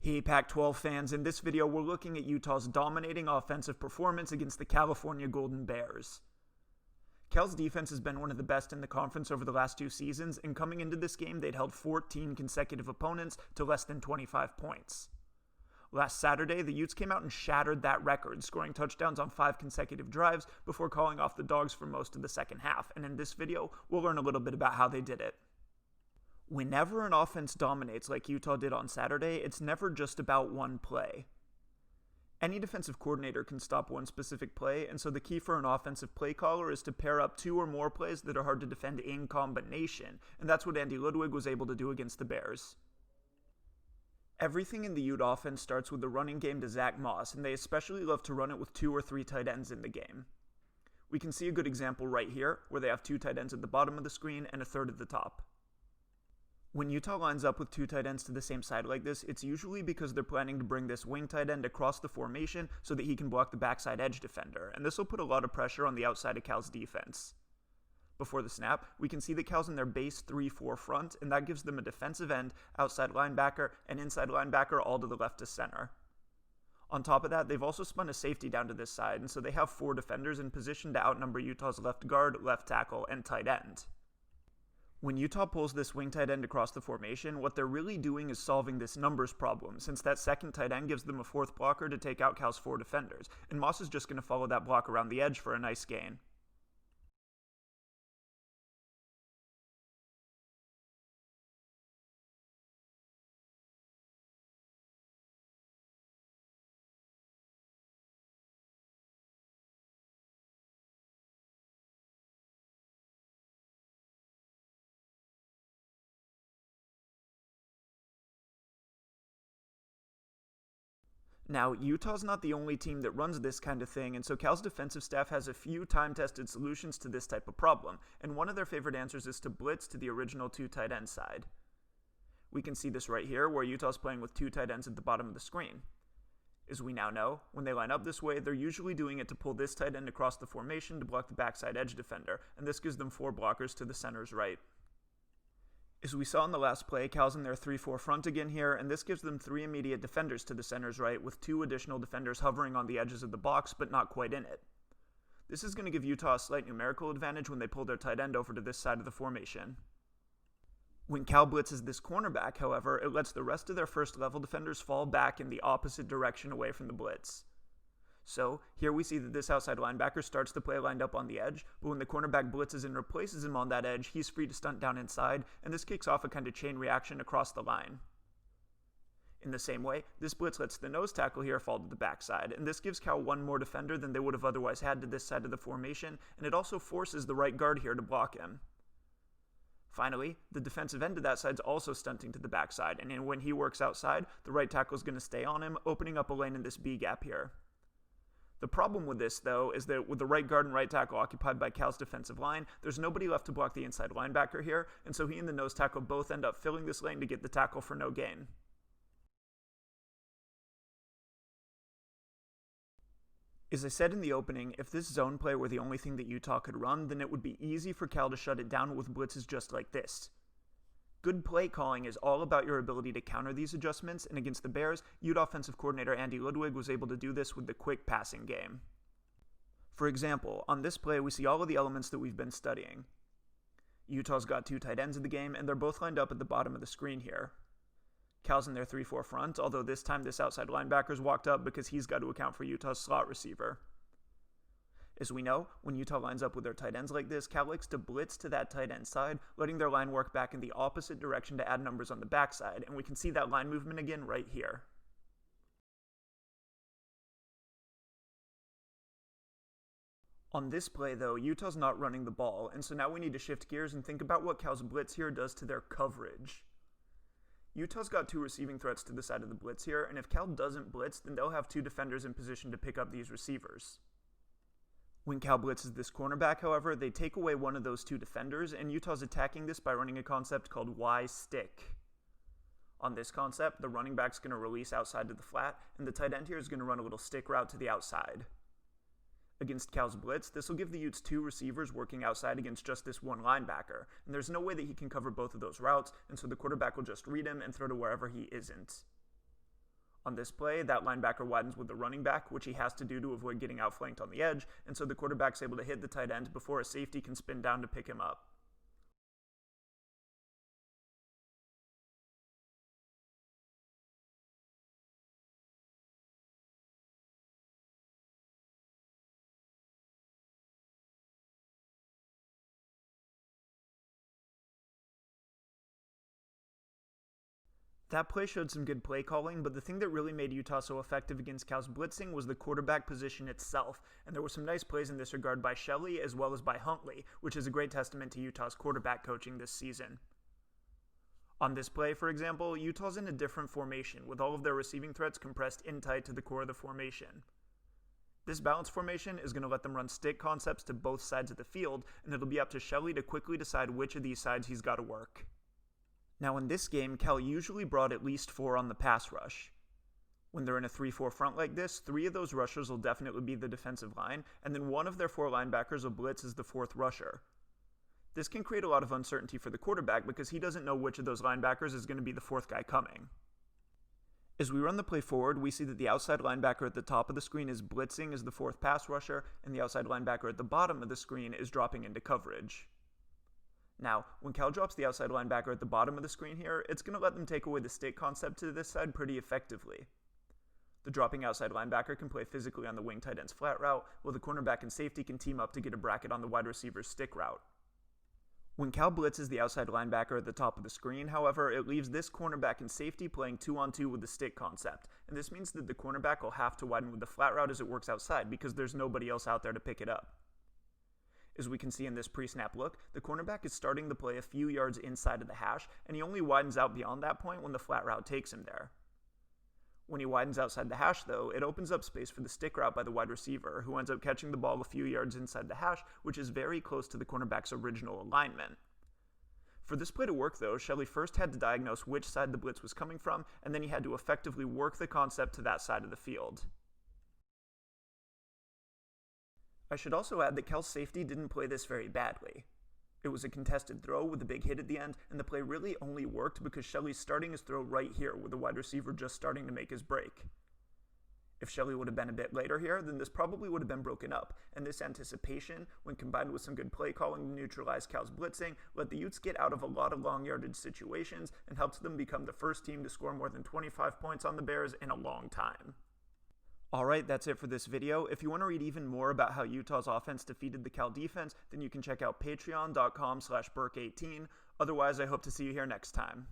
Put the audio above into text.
Hey Pac-12 fans, in this video we're looking at Utah's dominating offensive performance against the California Golden Bears. Cal's defense has been one of the best in the conference over the last 2 seasons, and coming into this game they'd held 14 consecutive opponents to less than 25 points. Last Saturday, the Utes came out and shattered that record, scoring touchdowns on 5 consecutive drives before calling off the Dogs for most of the second half, and in this video we'll learn a little bit about how they did it. Whenever an offense dominates like Utah did on Saturday, it's never just about one play. Any defensive coordinator can stop one specific play, and so the key for an offensive play caller is to pair up 2 or more plays that are hard to defend in combination, and that's what Andy Ludwig was able to do against the Bears. Everything in the Ute offense starts with the running game to Zack Moss, and they especially love to run it with 2 or 3 tight ends in the game. We can see a good example right here, where they have 2 tight ends at the bottom of the screen and a third at the top. When Utah lines up with 2 tight ends to the same side like this, it's usually because they're planning to bring this wing tight end across the formation so that he can block the backside edge defender, and this will put a lot of pressure on the outside of Cal's defense. Before the snap, we can see that Cal's in their base 3-4 front, and that gives them a defensive end, outside linebacker, and inside linebacker all to the left of center. On top of that, they've also spun a safety down to this side, and so they have 4 defenders in position to outnumber Utah's left guard, left tackle, and tight end. When Utah pulls this wing tight end across the formation, what they're really doing is solving this numbers problem, since that second tight end gives them a 4th blocker to take out Cal's 4 defenders, and Moss is just going to follow that block around the edge for a nice gain. Now, Utah's not the only team that runs this kind of thing, and so Cal's defensive staff has a few time-tested solutions to this type of problem, and one of their favorite answers is to blitz to the original 2 tight end side. We can see this right here, where Utah's playing with 2 tight ends at the bottom of the screen. As we now know, when they line up this way, they're usually doing it to pull this tight end across the formation to block the backside edge defender, and this gives them 4 blockers to the center's right. As we saw in the last play, Cal's in their 3-4 front again here, and this gives them 3 immediate defenders to the center's right, with 2 additional defenders hovering on the edges of the box, but not quite in it. This is going to give Utah a slight numerical advantage when they pull their tight end over to this side of the formation. When Cal blitzes this cornerback, however, it lets the rest of their first-level defenders fall back in the opposite direction away from the blitz. So, here we see that this outside linebacker starts to play lined up on the edge, but when the cornerback blitzes and replaces him on that edge, he's free to stunt down inside, and this kicks off a kind of chain reaction across the line. In the same way, this blitz lets the nose tackle here fall to the backside, and this gives Cal 1 more defender than they would have otherwise had to this side of the formation, and it also forces the right guard here to block him. Finally, the defensive end of that side's also stunting to the backside, and when he works outside, the right tackle's going to stay on him, opening up a lane in this B gap here. The problem with this, though, is that with the right guard and right tackle occupied by Cal's defensive line, there's nobody left to block the inside linebacker here, and so he and the nose tackle both end up filling this lane to get the tackle for no gain. As I said in the opening, if this zone play were the only thing that Utah could run, then it would be easy for Cal to shut it down with blitzes just like this. Good play calling is all about your ability to counter these adjustments, and against the Bears, Ute offensive coordinator Andy Ludwig was able to do this with the quick passing game. For example, on this play we see all of the elements that we've been studying. Utah's got 2 tight ends in the game, and they're both lined up at the bottom of the screen here. Cal's in their 3-4 front, although this time this outside linebacker's walked up because he's got to account for Utah's slot receiver. As we know, when Utah lines up with their tight ends like this, Cal likes to blitz to that tight end side, letting their line work back in the opposite direction to add numbers on the backside, and we can see that line movement again right here. On this play, though, Utah's not running the ball, and so now we need to shift gears and think about what Cal's blitz here does to their coverage. Utah's got 2 receiving threats to the side of the blitz here, and if Cal doesn't blitz, then they'll have 2 defenders in position to pick up these receivers. When Cal blitzes this cornerback, however, they take away one of those 2 defenders, and Utah's attacking this by running a concept called Y-stick. On this concept, the running back's going to release outside to the flat, and the tight end here is going to run a little stick route to the outside. Against Cal's blitz, this will give the Utes 2 receivers working outside against just this 1 linebacker, and there's no way that he can cover both of those routes, and so the quarterback will just read him and throw to wherever he isn't. On this play, that linebacker widens with the running back, which he has to do to avoid getting outflanked on the edge, and so the quarterback's able to hit the tight end before a safety can spin down to pick him up. That play showed some good play calling, but the thing that really made Utah so effective against Cal's blitzing was the quarterback position itself, and there were some nice plays in this regard by Shelley as well as by Huntley, which is a great testament to Utah's quarterback coaching this season. On this play, for example, Utah's in a different formation, with all of their receiving threats compressed in tight to the core of the formation. This balance formation is going to let them run stick concepts to both sides of the field, and it'll be up to Shelley to quickly decide which of these sides he's got to work. Now in this game, Cal usually brought at least 4 on the pass rush. When they're in a 3-4 front like this, 3 of those rushers will definitely be the defensive line, and then 1 of their 4 linebackers will blitz as the 4th rusher. This can create a lot of uncertainty for the quarterback because he doesn't know which of those linebackers is going to be the 4th guy coming. As we run the play forward, we see that the outside linebacker at the top of the screen is blitzing as the 4th pass rusher, and the outside linebacker at the bottom of the screen is dropping into coverage. Now, when Cal drops the outside linebacker at the bottom of the screen here, it's going to let them take away the stick concept to this side pretty effectively. The dropping outside linebacker can play physically on the wing tight end's flat route, while the cornerback and safety can team up to get a bracket on the wide receiver's stick route. When Cal blitzes the outside linebacker at the top of the screen, however, it leaves this cornerback and safety playing 2-on-2 with the stick concept, and this means that the cornerback will have to widen with the flat route as it works outside because there's nobody else out there to pick it up. As we can see in this pre-snap look, the cornerback is starting the play a few yards inside of the hash, and he only widens out beyond that point when the flat route takes him there. When he widens outside the hash, though, it opens up space for the stick route by the wide receiver, who ends up catching the ball a few yards inside the hash, which is very close to the cornerback's original alignment. For this play to work, though, Shelley first had to diagnose which side the blitz was coming from, and then he had to effectively work the concept to that side of the field. I should also add that Cal's safety didn't play this very badly. It was a contested throw with a big hit at the end, and the play really only worked because Shelley's starting his throw right here with the wide receiver just starting to make his break. If Shelley would have been a bit later here, then this probably would have been broken up, and this anticipation, when combined with some good play calling to neutralize Cal's blitzing, let the Utes get out of a lot of long yardage situations and helped them become the first team to score more than 25 points on the Bears in a long time. Alright, that's it for this video. If you want to read even more about how Utah's offense defeated the Cal defense, then you can check out patreon.com/Burke18. Otherwise, I hope to see you here next time.